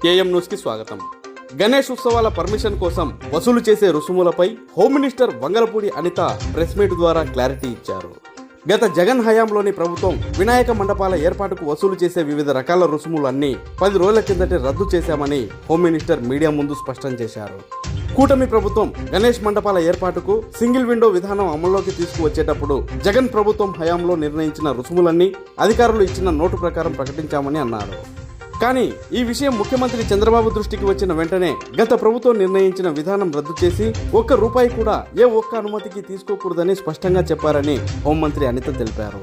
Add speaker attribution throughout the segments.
Speaker 1: KM news కి స్వాగతం. గణేష్ ఉత్సవాల పర్మిషన్ కోసం వసూలు చేసే రుసుములపై home minister Vangalapudi Anitha press meet ద్వారా క్లారిటీ ఇచ్చారు. గత జగన్ హయాంలోని ప్రభుత్వం వినాయక మండపాల ఏర్పాటుకు వసూలు చేసే వివిధ రకాల రుసుములన్నీ 10 రోజుల కిందటే రద్దు చేశామని హోమ్ మినిస్టర్ మీడియా ముందు స్పష్టం చేశారు. కూటమి ప్రభుత్వం గణేష్ మండపాల ఏర్పాటుకు సింగిల్ విండో విధానం అమల్లోకి తీసుకువచ్చేటప్పుడు జగన్ ప్రభుత్వం హయాంలో నిర్ణయించిన రుసుములన్నీ అధికారులు ఇచ్చిన నోటు ప్రకారం ప్రకటించామని అన్నారు. కానీ ఈ విషయం ముఖ్యమంత్రి చంద్రబాబు దృష్టికి వచ్చిన వెంటనే గత ప్రభుత్వం నిర్ణయించిన విధానం రద్దు చేసి ₹1 కూడా ఏ ఒక్క అనుమతికి తీసుకోకూడదని స్పష్టంగా చెప్పారని హోంమంత్రి అనిత తెలిపారు.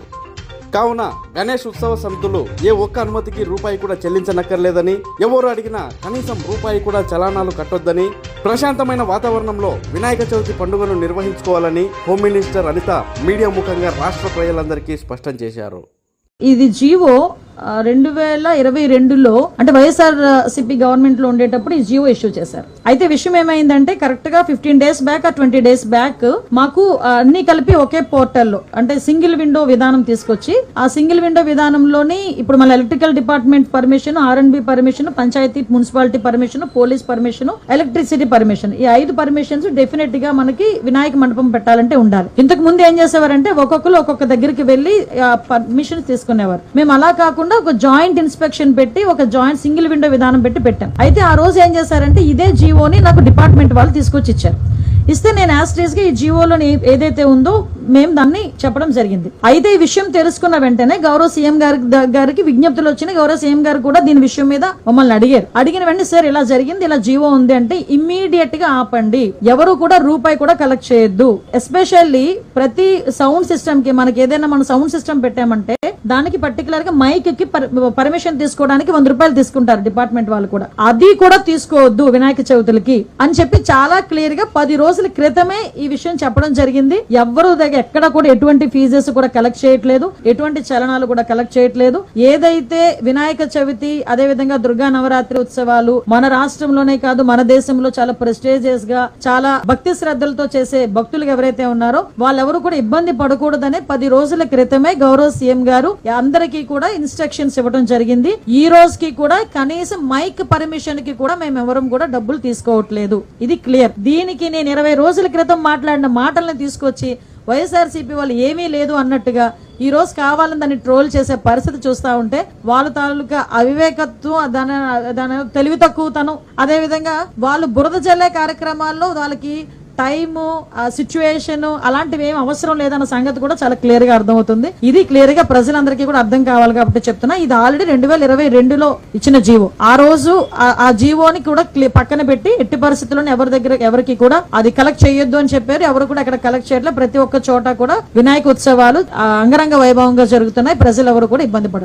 Speaker 1: కావున గణేష్ ఉత్సవ సమితులు ఏ ఒక్క అనుమతికి ₹1 కూడా చెల్లించనక్కర్లేదని, ఎవరు అడిగినా కనీసం ₹1 కూడా చలానాలు కట్టొద్దని, ప్రశాంతమైన వాతావరణంలో వినాయక చవితి పండుగను నిర్వహించుకోవాలని హోమ్ మినిస్టర్ అనిత మీడియా ముఖంగా రాష్ట్ర ప్రజలందరికీ స్పష్టం చేశారు.
Speaker 2: ఇది జీవో 2022లో అంటే వైఎస్ఆర్ సిపి గవర్నమెంట్ లో ఉండేటప్పుడు ఈ జీవో ఇష్యూ చేశారు. అయితే విషయం ఏమైందంటే కరెక్ట్ గా 15 days బ్యాక్ 20 days బ్యాక్ మాకు అన్ని కలిపి ఒకే పోర్టల్లో అంటే సింగిల్ విండో విధానం తీసుకొచ్చి ఆ సింగిల్ విండో విధానంలోని ఇప్పుడు మన electrical department permission, R&B permission, panchayat municipality permission, police permission, electricity permission, ఈ 5 పర్మిషన్స్ డెఫినెట్ గా మనకి వినాయక మండపం పెట్టాలంటే ఉండాలి. ఇంతకు ముందు ఏం చేసేవారంటే ఒక్కొక్కరు ఒక్కొక్క దగ్గరికి వెళ్లి పర్మిషన్ తీసుకునేవారు. మేము అలా కాకుండా ఒక జాయింట్ ఇన్స్పెక్షన్ పెట్టి ఒక జాయింట్ సింగిల్ విండో విధానం పెట్టాం. అయితే ఆ రోజు ఏం చేశారంటే ఇదే జీవోని నాకు డిపార్ట్మెంట్ వాళ్ళు తీసుకొచ్చి ఇచ్చారు. ఇస్తే నేను యాస్ట్రేస్ గా ఈ జీవోలో ఏదైతే ఉందో మేము దాన్ని చెప్పడం జరిగింది. అయితే ఈ విషయం తెలుసుకున్న వెంటనే గౌరవ సీఎం గారికి విజ్ఞప్తులు వచ్చినాయి. గౌరవ సీఎం గారు కూడా దీని విషయం మీద మమ్మల్ని అడిగారు. అడిగిన వెంటనే సార్ ఇలా జరిగింది, ఇలా జీవో ఉంది అంటే ఇమ్మీడియట్ గా ఆపండి, ఎవరు కూడా ₹1 కూడా కలెక్ట్ చేయొద్దు. ఎస్పెషల్లీ ప్రతి సౌండ్ సిస్టమ్ కి మనకి ఏదైనా మనం సౌండ్ సిస్టమ్ పెట్టామంటే దానికి పర్టికులర్ గా మైక్ కి పర్మిషన్ తీసుకోవడానికి ₹100 తీసుకుంటారు డిపార్ట్మెంట్ వాళ్ళు కూడా. అది కూడా తీసుకోవద్దు వినాయక చవితులకి అని చెప్పి చాలా క్లియర్ గా 10 రోజుల క్రితమే ఈ విషయం చెప్పడం జరిగింది. ఎవరు ఎక్కడ కూడా ఎటువంటి ఫీజెస్ కూడా కలెక్ట్ చేయట్లేదు, ఎటువంటి చలనాలు కూడా కలెక్ట్ చేయట్లేదు. ఏదైతే వినాయక చవితి అదే విధంగా దుర్గా నవరాత్రి ఉత్సవాలు మన రాష్ట్రంలోనే కాదు మన దేశంలో చాలా ప్రెస్టీజియస్ గా చాలా భక్తి శ్రద్ధలతో చేసే భక్తులు ఎవరైతే ఉన్నారో వాళ్ళెవరు కూడా ఇబ్బంది పడకూడదనే 10 రోజుల క్రితమే గౌరవ సీఎం గారు అందరికీ కూడా ఇన్స్ట్రక్షన్స్ ఇవ్వడం జరిగింది. ఈ రోజుకి కూడా కనీసం మైక్ పర్మిషన్ కి కూడా మేము ఎవరం కూడా డబ్బులు తీసుకోవట్లేదు. ఇది క్లియర్. దీనికి నేను 20 రోజుల క్రితం మాట్లాడిన మాటలను తీసుకొచ్చి వైఎస్ఆర్సీపీ వాళ్ళు ఏమీ లేదు అన్నట్టుగా ఈ రోజు కావాలని దాన్ని ట్రోల్ చేసే పరిస్థితి చూస్తా ఉంటే వాళ్ళ తాలూకా అవివేకత్వం, దాని తెలివి తక్కువతనం, అదే విధంగా వాళ్ళు బురద జల్లే కార్యక్రమాల్లో వాళ్ళకి టైము, సిచ్యువేషన్ అలాంటివి ఏం అవసరం లేదన్న సంగతి కూడా చాలా క్లియర్ గా అర్థమవుతుంది. ఇది క్లియర్ గా ప్రజలందరికీ కూడా అర్థం కావాలి కాబట్టి చెప్తున్నా. ఇది ఆల్రెడీ 2022లో ఇచ్చిన జీవో. ఆ రోజు ఆ జీవోని కూడా పక్కన పెట్టి ఎట్టి పరిస్థితుల్లో ఎవరికి కూడా అది కలెక్ట్ చేయొద్దు అని చెప్పారు. ఎవరు కూడా అక్కడ కలెక్ట్ చేయట్లేదు. ప్రతి ఒక్క చోట కూడా వినాయక ఉత్సవాలు అంగరంగ వైభవంగా జరుగుతున్నాయి. ప్రజలు ఎవరు కూడా ఇబ్బంది పడరు.